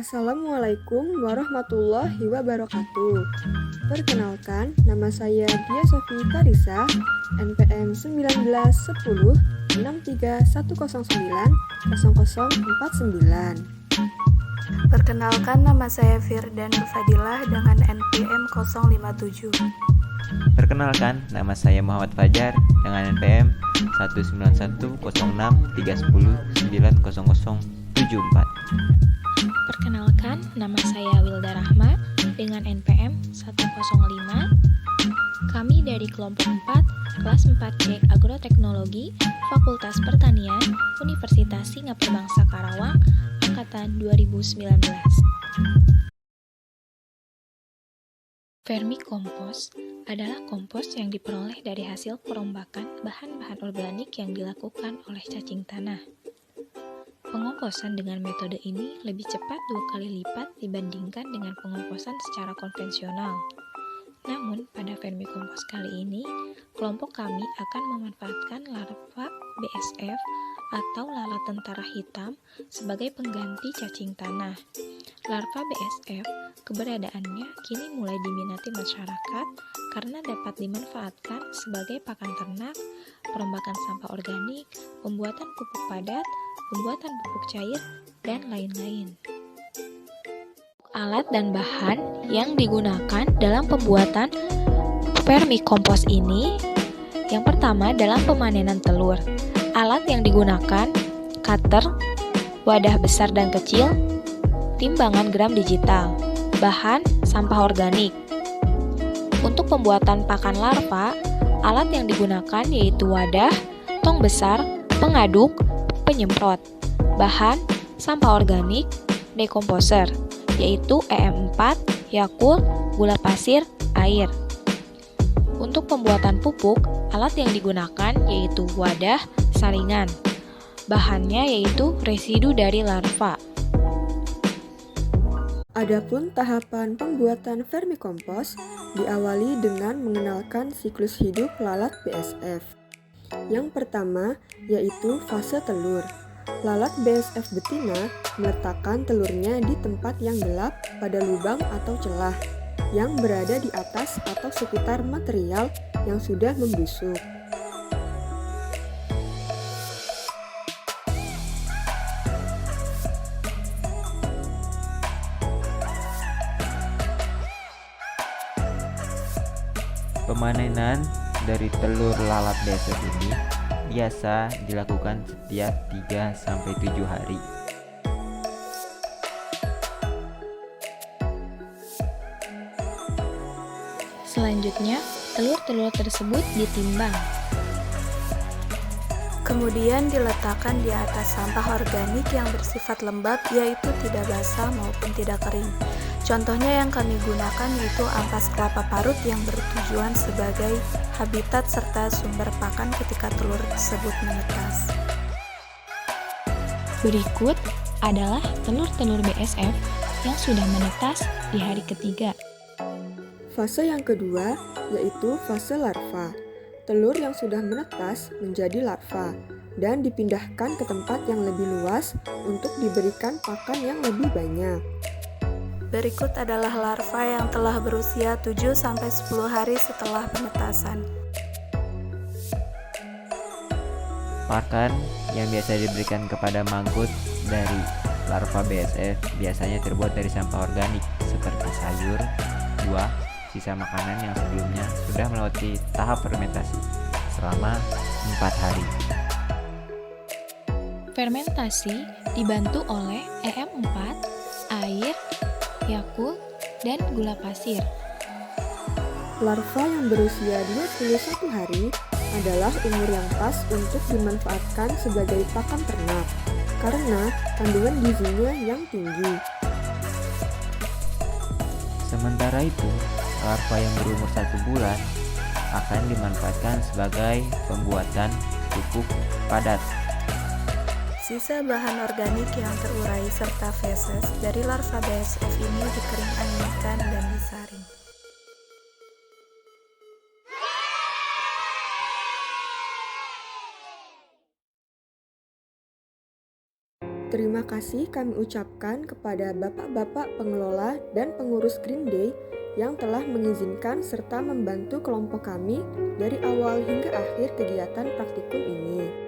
Assalamualaikum warahmatullahi wabarakatuh. Perkenalkan, nama saya Dia Sofi Karisa, NPM 1910 63109 0049. Perkenalkan, nama saya Firdan Nurfadilah dengan NPM 057. Perkenalkan, nama saya Muhammad Fajar dengan NPM 1910631090074. Perkenalkan, nama saya Wilda Rahma dengan NPM 105. Kami dari kelompok 4, kelas 4C Agroteknologi, Fakultas Pertanian, Universitas Singapura Bangsa Karawang, Angkatan 2019. Vermikompos adalah kompos yang diperoleh dari hasil perombakan bahan-bahan organik yang dilakukan oleh cacing tanah. Pengomposan dengan metode ini lebih cepat 2 kali lipat dibandingkan dengan pengomposan secara konvensional. Namun, pada vermikompos kali ini, kelompok kami akan memanfaatkan larva BSF atau lalat tentara hitam sebagai pengganti cacing tanah. Larva BSF keberadaannya kini mulai diminati masyarakat karena dapat dimanfaatkan sebagai pakan ternak, perombakan sampah organik, pembuatan pupuk padat, pembuatan pupuk cair, dan lain-lain. Alat dan bahan yang digunakan dalam pembuatan vermikompos ini, yang pertama dalam pemanenan telur. Alat yang digunakan, cutter, wadah besar dan kecil, timbangan gram digital, bahan sampah organik. Untuk pembuatan pakan larva, alat yang digunakan yaitu wadah, tong besar, pengaduk, penyemprot, bahan sampah organik, dekomposer, yaitu EM4, Yakult, gula pasir, air. Untuk pembuatan pupuk, alat yang digunakan yaitu wadah, saringan. Bahannya yaitu residu dari larva. Adapun tahapan pembuatan vermikompos diawali dengan mengenalkan siklus hidup lalat BSF. Yang pertama yaitu fase telur. Lalat BSF betina meletakkan telurnya di tempat yang gelap pada lubang atau celah yang berada di atas atau sekitar material yang sudah membusuk. Pemanenan dari telur lalat BSF ini biasa dilakukan setiap 3-7 hari. Selanjutnya, telur-telur tersebut ditimbang. Kemudian diletakkan di atas sampah organik yang bersifat lembab, yaitu tidak basah maupun tidak kering. Contohnya yang kami gunakan yaitu ampas kelapa parut yang bertujuan sebagai habitat serta sumber pakan ketika telur tersebut menetas. Berikut adalah telur-telur BSF yang sudah menetas di hari ketiga. Fase yang kedua yaitu fase larva. Telur yang sudah menetas menjadi larva dan dipindahkan ke tempat yang lebih luas untuk diberikan pakan yang lebih banyak. Berikut adalah larva yang telah berusia 7-10 hari setelah penetasan. Pakan yang biasa diberikan kepada manggut dari larva BSF biasanya terbuat dari sampah organik seperti sayur, buah, sisa makanan yang sebelumnya sudah melewati tahap fermentasi selama 4 hari. Fermentasi dibantu oleh EM4, air, Yakult, dan gula pasir. Larva yang berusia 21 hari adalah umur yang pas untuk dimanfaatkan sebagai pakan ternak karena kandungan gizinya yang tinggi. Sementara itu, larva yang berumur 1 bulan akan dimanfaatkan sebagai pembuatan pupuk padat. Sisa bahan organik yang terurai serta feses dari larva BSF ini dikering-anginkan dan disaring. terima kasih kami ucapkan kepada bapak-bapak pengelola dan pengurus Green Day yang telah mengizinkan serta membantu kelompok kami dari awal hingga akhir kegiatan praktikum ini.